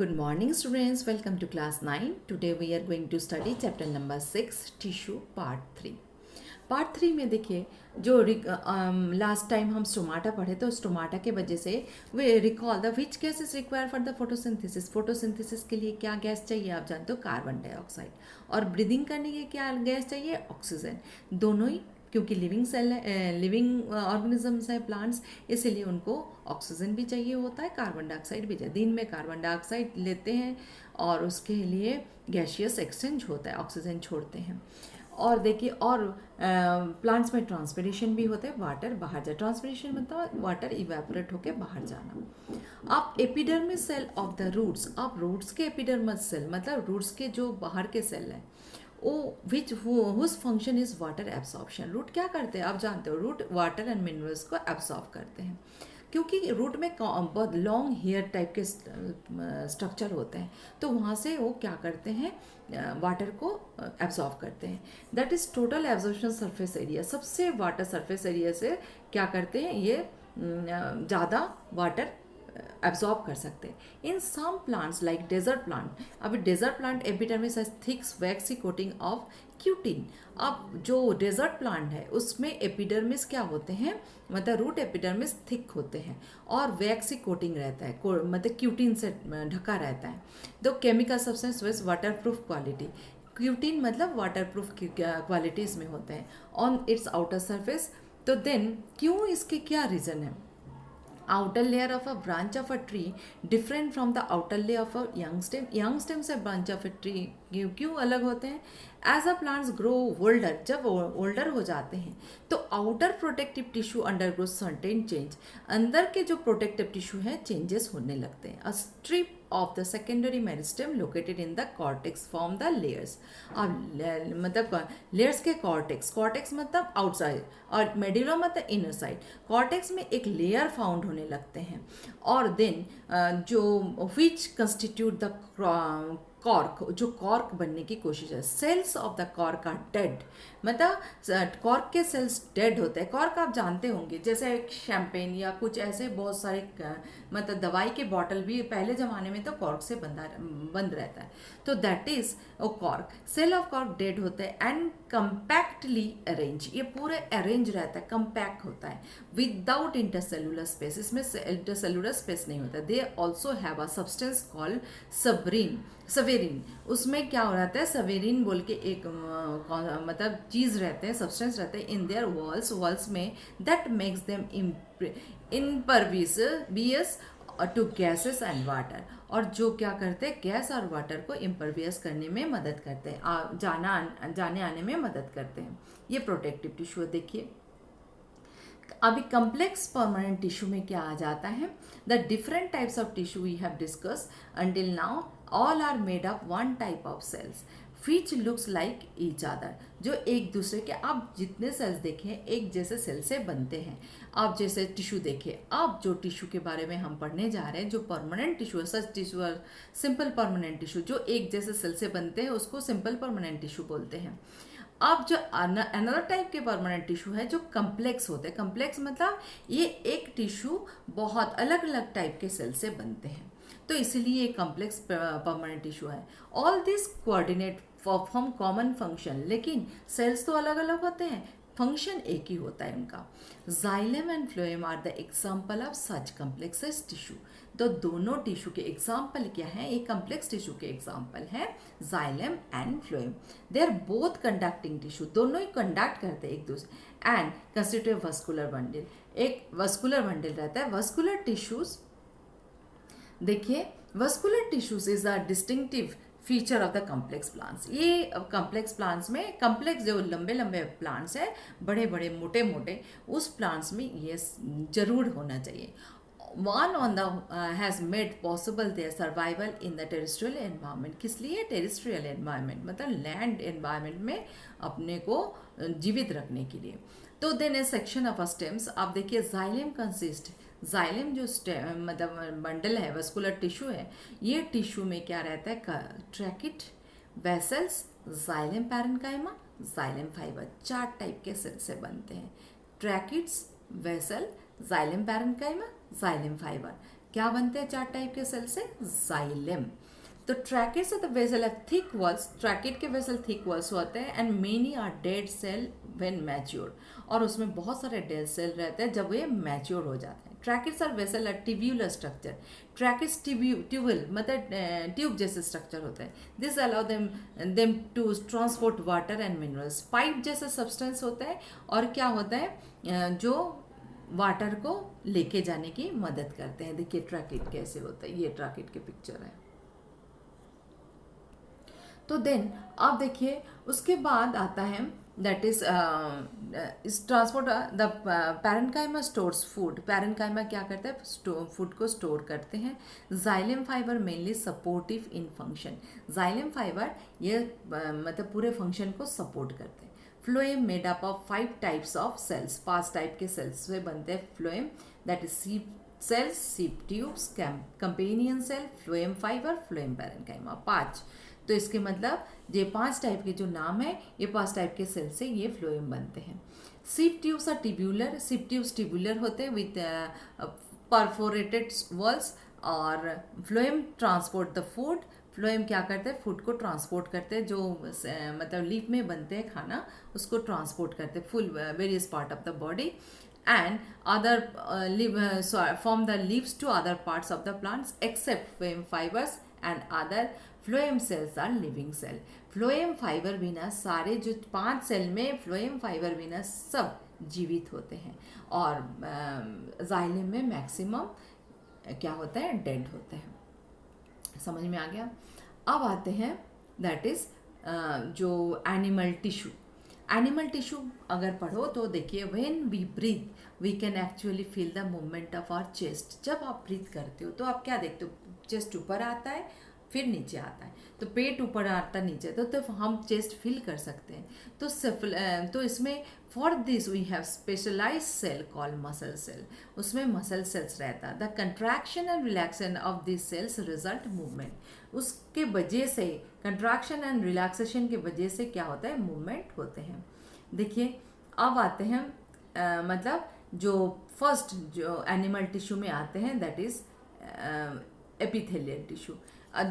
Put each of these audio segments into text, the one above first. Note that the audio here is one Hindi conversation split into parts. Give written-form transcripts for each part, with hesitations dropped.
Good morning students, welcome to class 9. Today we are going to study chapter number 6 tissue part 3. Part 3 में देखिए जो लास्ट टाइम हम स्टोमाटा पढ़े तो स्टोमाटा के वजह से वे recall the which gas is require for the photosynthesis के लिए क्या गैस चाहिए आप जानते हो कार्बन डाइऑक्साइड, और ब्रीदिंग करने के लिए क्या गैस चाहिए ऑक्सीजन। दोनों ही क्योंकि लिविंग ऑर्गेनिजम्स है प्लांट्स, इसीलिए उनको ऑक्सीजन भी चाहिए होता है, कार्बन डाइऑक्साइड भी चाहिए। दिन में कार्बन डाइऑक्साइड लेते हैं और उसके लिए गैशियस एक्सचेंज होता है, ऑक्सीजन छोड़ते हैं। और देखिए और प्लांट्स में ट्रांसपिरेशन भी होता है, वाटर बाहर जाए। ट्रांसपिरेशन मतलब वाटर इवेपोरेट होकर बाहर जाना। अब epidermis cell of the roots, अब रूट्स के एपिडर्मिस सेल मतलब रूट्स के जो बाहर के सेल हैं वो whose function is water absorption. Root क्या करते हैं आप जानते हो, रूट वाटर एंड मिनरल्स को एब्सॉर्ब करते हैं क्योंकि रूट में बहुत लॉन्ग हेयर टाइप के स्ट्रक्चर होते हैं, तो वहाँ से वो क्या करते हैं वाटर को एब्जॉर्ब करते हैं। That is total absorption surface area. सबसे वाटर सरफेस एरिया से क्या करते हैं ये ज़्यादा वाटर एब्जॉर्ब कर सकते हैं। In some plants like desert plant, अभी desert plant epidermis has thick waxy coating of cutin. अब जो डेजर्ट प्लांट है उसमें एपिडर्मिस क्या होते हैं, मतलब रूट एपिडर्मिस थिक होते हैं और वैक्सी कोटिंग रहता है, मतलब क्यूटिन से ढका रहता है। दो chemical substance with water proof quality, cutin मतलब वाटर प्रूफ क्वालिटीज में होते हैं ऑन इट्स आउटर सरफेस। तो देन क्यों, इसके क्या रीज़न है। outer layer of a branch of a tree different from the outer layer of a young stem। young stem से branch of a tree क्यों अलग होते हैं। As a plants grow older, जब ओल्डर हो जाते हैं तो outer protective tissue undergo certain change, अंदर के जो प्रोटेक्टिव टिश्यू है चेंजेस होने लगते हैं। A strip of the secondary meristem located in the cortex form the layers. अब मतलब लेयर्स के कॉर्टेक्स मतलब आउटसाइड और मेडुला मतलब इनर साइड। कॉर्टेक्स में एक लेयर फाउंड होने लगते हैं और देन जो विच कंस्टिट्यूट द कॉर्क, जो कॉर्क बनने की कोशिश है। Cells of the cork are dead, मतलब कॉर्क के सेल्स डेड होते हैं। कॉर्क आप जानते होंगे जैसे शैम्पेन या कुछ ऐसे बहुत सारे मतलब दवाई के बॉटल भी पहले ज़माने में तो कॉर्क से बंद रहता है, तो that is oh cork. Cell of cork dead होते हैं एंड कंपैक्टली अरेंज, ये पूरे अरेंज रहता है, कंपैक्ट होता है विदाउट इंटरसेलुलर स्पेस, इसमें इंटरसेलुलर स्पेस नहीं होता। They also have a substance called suberin. उसमें क्या हो रहता है, सवेरिन बोल के एक मतलब चीज़ रहते हैं, सब्सटेंस रहते हैं इन देयर वॉल्स में, that makes them impervious to gases and water, और जो क्या करते हैं गैस और वाटर को इम्परवियस करने में मदद करते हैं, जाने आने में मदद करते हैं। ये प्रोटेक्टिव टिश्यू है। देखिए अभी कम्प्लेक्स परमानेंट टिश्यू में क्या आ जाता है, the different types of tissue we have discuss until now all are made of one type of cells which looks like each other, जो एक दूसरे के, आप जितने सेल्स देखें एक जैसे सेल से बनते हैं। आप जैसे टिश्यू देखें, आप जो टिश्यू के बारे में हम पढ़ने जा रहे हैं जो परमानेंट टिश्यू है, सच टिश्यू और सिंपल परमानेंट टिश्यू जो एक जैसे सेल से बनते हैं उसको सिंपल परमानेंट टिश्यू बोलते हैं। अब जो अनदर टाइप के परमानेंट टिश्यू है जो कम्प्लेक्स होते हैं, कम्प्लेक्स मतलब ये एक टिश्यू बहुत अलग अलग टाइप के सेल से बनते हैं, तो इसीलिए ये कम्प्लेक्स परमानेंट टिश्यू है। All this coordinate perform common function, लेकिन सेल्स तो अलग अलग होते हैं, फंक्शन एक ही होता है उनका। Xylem and phloem are the example of such complex tissue. तो दोनों टिश्यू के एग्जाम्पल क्या है, एक कम्प्लेक्स टिश्यू के एग्जाम्पल है xylem and phloem. They are both conducting tissue, दोनों ही कंडक्ट करते हैं एक दूसरे, एंड कंस्टिट्यूट वस्कुलर बंडल, एक वस्कुलर बंडल रहता है। वस्कुलर टिश्यूज देखिए, vascular tissues is a distinctive feature of the complex plants. ये कम्प्लेक्स प्लांट्स में, कम्प्लेक्स जो लंबे लंबे प्लांट्स हैं, बड़े बड़े मोटे मोटे, उस प्लांट्स में ये जरूर होना चाहिए। One on the has made possible their survival in the terrestrial environment. किस लिए टेरेस्ट्रियल एनवायरनमेंट मतलब लैंड एनवायरनमेंट में अपने को जीवित रखने के लिए। तो then a section of a stems, आप देखिए जाइलम कंसिस्ट, जाइलम जो मतलब बंडल है, वस्कुलर टिश्यू है, ये टिश्यू में क्या रहता है, tracheid, vessels, xylem parenchyma, xylem fibre, 4 type के सेल से बनते हैं। Tracheids, vessel, xylem parenchyma, xylem fibre, क्या बनते हैं 4 टाइप के सेल से? जाइलम। तो tracheids of the vessel have thick walls, tracheid के वेसल थिक वॉल्स होते हैं, and many are dead cell when mature, और उसमें बहुत सारे डेड सेल रहते हैं जब ये मैच्योर हो जाते हैं। Tracheids are vessel are tubular structure, tracheids tubal मतलब ट्यूब जैसे स्ट्रक्चर होते हैं। This allow them to transport water and minerals, pipe जैसे सब्सटेंस होता है, और क्या होता है जो वाटर को लेके जाने की मदद करते हैं। देखिए ट्रैकेट कैसे होता है, ये ट्रैकेट के पिक्चर है। तो देन आप देखिए उसके बाद आता है that is transport the parenchyma stores food. Parenchyma क्या करता है? फूड को स्टोर करते हैं। Xylem fibre mainly supportive in function, xylem fibre ये मतलब पूरे फंक्शन को सपोर्ट करते हैं। Phloem made up of 5 types of cells, 5 type के सेल्स से बनते हैं phloem, that is sieve cells, sieve tubes, companion cell, phloem fibre, phloem parenchyma, 5। तो इसके मतलब ये 5 टाइप के जो नाम है, ये 5 टाइप के सेल से ये फ्लोएम बनते हैं। सीप ट्यूब्स आर ट्यूबुलर, सीप ट्यूब्स ट्यूबुलर होते हैं विथ परफोरेटेड वॉल्स, और phloem transport the food, phloem क्या करते हैं? फूड को ट्रांसपोर्ट करते हैं, जो मतलब लीफ में बनते हैं खाना, उसको ट्रांसपोर्ट करते हैं full various part of the body, and other from the leaves to other parts of the plants except phloem fibers and other phloem cells are living cell। phloem fiber बिना सारे जो 5 सेल में phloem fiber बिना सब जीवित होते हैं, और जाइलम में मैक्सिमम क्या होता है? डेड होते हैं। समझ में आ गया? अब आते हैं दैट इज जो एनिमल टिश्यू। एनिमल टिश्यू अगर पढ़ो तो देखिए when we breathe we can actually feel the movement of our chest. जब आप ब्रीथ करते हो तो आप क्या देखते हो? चेस्ट ऊपर आता है फिर नीचे आता है, तो पेट ऊपर आता नीचे, तो हम चेस्ट फील कर सकते हैं। तो इसमें for this we have specialise cell called muscle cell, उसमें मसल सेल्स रहता है। The contraction and relaxation of this cells result movement, उसके वजह से कंट्रैक्शन एंड रिलैक्सेशन के वजह से क्या होता है? मूवमेंट होते हैं। देखिए अब आते हैं मतलब जो फर्स्ट जो एनिमल टिश्यू में आते हैं दैट इज एपिथेलियल टिश्यू।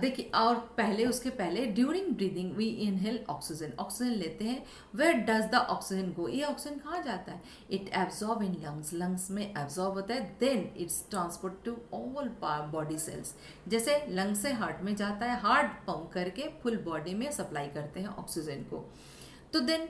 देखिए और पहले उसके पहले during breathing we inhale oxygen, oxygen लेते हैं। Where does the oxygen go? ये ऑक्सीजन कहाँ जाता है? It absorb in lungs, lungs में एब्जॉर्ब होता है, then it's transport to all body cells. जैसे लंग से हार्ट में जाता है, हार्ट पंप करके फुल बॉडी में सप्लाई करते हैं ऑक्सीजन को। तो देन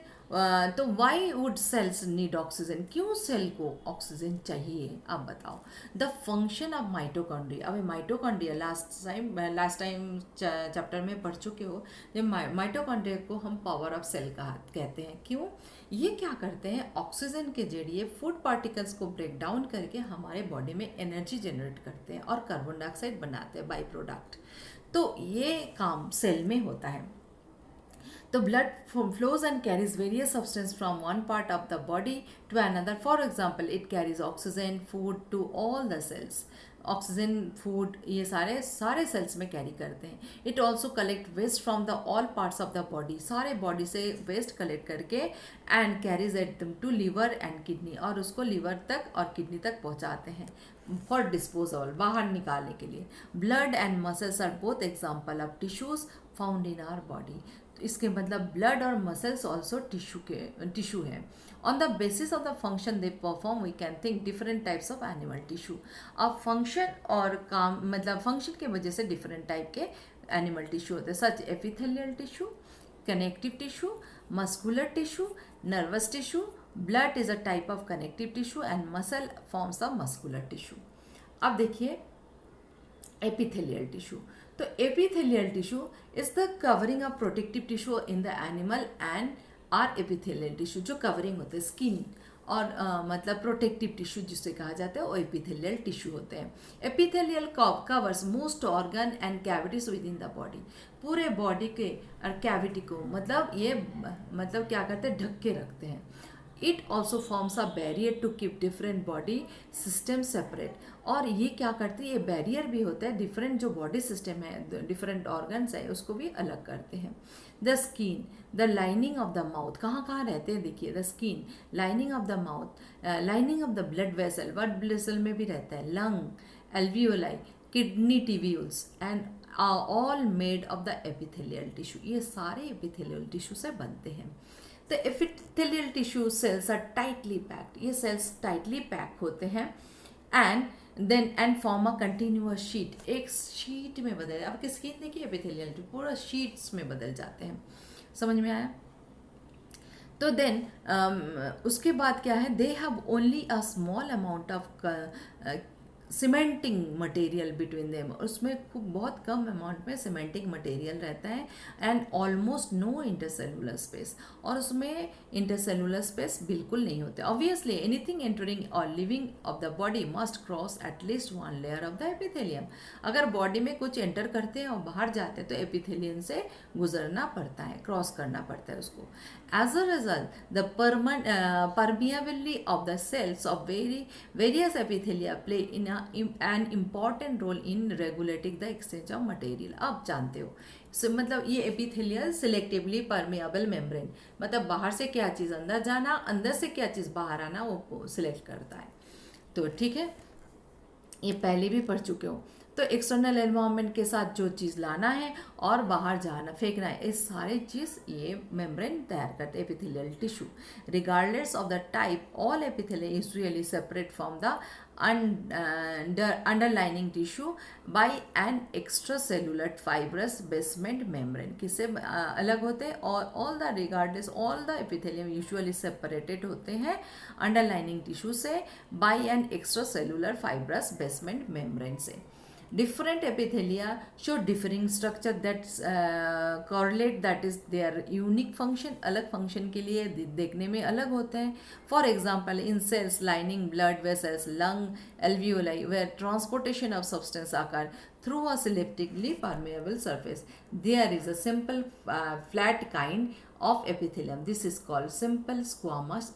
तो why would cells need oxygen? क्यों सेल को ऑक्सीजन चाहिए? आप बताओ। The function of mitochondria. अब माइटोकॉन्ड्रिया लास्ट टाइम चैप्टर में पढ़ चुके हो। जब माइटोकॉन्ड्रिया को हम पावर ऑफ सेल कहते हैं। क्यों? ये क्या करते हैं? ऑक्सीजन के जरिए फूड पार्टिकल्स को ब्रेक डाउन करके हमारे बॉडी में एनर्जी जनरेट करते हैं और कार्बन डाइऑक्साइड बनाते हैं बाई प्रोडक्ट। तो ये काम सेल में होता है। The blood flows and carries various substances from one part of the body to another. For example, it carries oxygen, food to all the cells. Oxygen, food, ये सारे सेल्स में कैरी करते हैं। It also collect waste from the all parts of the body, सारे बॉडी से वेस्ट कलेक्ट करके and carries at them to liver and kidney, और उसको लीवर तक और किडनी तक पहुंचाते हैं फॉर डिस्पोजल, बाहर निकालने के लिए। Blood and muscles are both example of tissues found in our body. इसके मतलब ब्लड और मसल्स ऑल्सो टिश्यू है। On the basis of the function they perform we can think different types of animal tissue. अब फंक्शन और काम मतलब फंक्शन के वजह से डिफरेंट टाइप के एनिमल टिश्यू होते हैं, such epithelial tissue, connective tissue, muscular tissue, nervous tissue. Blood is a type of connective tissue and muscle forms of muscular tissue. अब देखिए एपिथेलियल टिश्यू। तो epithelial tissue is the covering of protective tissue in the animal and are epithelial tissue, जो कवरिंग होते हैं स्किन और मतलब प्रोटेक्टिव टिश्यू जिसे कहा जाता है वो एपिथेलियल टिश्यू होते हैं। Epithelial covers most organ and cavities with in the body, पूरे बॉडी के और कैविटी को मतलब ये मतलब क्या करते हैं? ढक के रखते हैं। It also forms a barrier to keep different body system separate, और ये क्या करती है? ये बैरियर भी होता है, डिफरेंट जो बॉडी सिस्टम है, डिफरेंट ऑर्गन्स है, उसको भी अलग करते हैं। The skin, the lining of the mouth, कहाँ कहाँ रहते हैं? देखिए the skin, lining of the mouth, lining of the blood vessel, blood vessel में भी रहता है। Lung alveoli, kidney tubules and are all made of the epithelial tissue. ये सारे epithelial tissue से बनते हैं. The epithelial tissue cells are tightly packed. ये cells tightly packed होते हैं and form a continuous sheet. एक sheet में बदल, आपकी स्किन देखिए epithelial tissue पूरा sheets में बदल जाते हैं. समझ में आया? तो देन उसके बाद क्या है, they have only a small amount of cementing material between them. उसमें खूब बहुत कम अमाउंट में सीमेंटिंग मटेरियल रहता है and almost no intercellular space. और उसमें इंटरसेलुलर स्पेस बिल्कुल नहीं होते. Obviously anything entering or leaving of the body must cross at least one layer of the epithelium. अगर बॉडी में कुछ एंटर करते हैं और बाहर जाते हैं तो एपिथेलियम से गुजरना पड़ता है, क्रॉस करना पड़ता है उसको. As a result, the permeability of the cells of various epithelia play an important role in regulating the exchange of material. आप जानते हो, मतलब ये एपिथेलियल सिलेक्टिवली परमेएबल मेम्ब्रेन, मतलब बाहर से क्या चीज़ अंदर जाना, अंदर से क्या चीज़ बाहर आना, वो सिलेक्ट करता है. तो ठीक है, ये पहले भी पढ़ चुके हो. तो एक्सटर्नल एनवायरनमेंट के साथ जो चीज़ लाना है और बाहर जाना फेंकना है, ये सारी चीज़ ये मेम्ब्रेन तैयार करते हैं epithelial tissue. Regardless of the type, all epithelia usually separate from the underlying tissue by an extracellular fibrous basement membrane. किससे अलग होते हैं? और all the regardless all the epithelium usually separated होते हैं underlying tissue से by an extracellular fibrous basement membrane से. Different epithelia show differing structure that correlate, that is their unique function. अलग function के लिए देखने में अलग होते हैं. For example, in cells lining blood vessels, lung, alveoli, where transportation of substance occur through a selectively permeable surface, there is a simple flat kind of epithelium. This is called simple squamous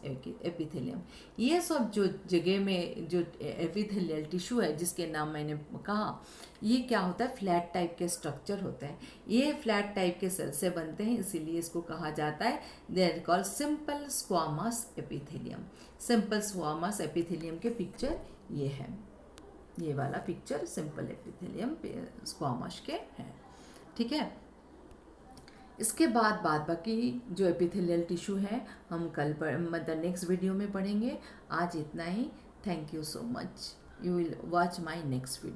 epithelium. ये सब जो जगह में जो epithelial tissue है जिसके नाम मैंने कहा, ये क्या होता है, फ्लैट टाइप के स्ट्रक्चर होते हैं. ये फ्लैट टाइप के सेल से बनते हैं, इसीलिए इसको कहा जाता है they are called simple squamous epithelium. Simple squamous epithelium के पिक्चर ये है, ये वाला पिक्चर सिंपल एपिथेलियम स्क्वामस के है. ठीक है, इसके बाद बाकी जो एपिथेलियल टिश्यू है हम कल मतलब नेक्स्ट वीडियो में पढ़ेंगे. आज इतना ही. Thank you so much. You will watch my next video.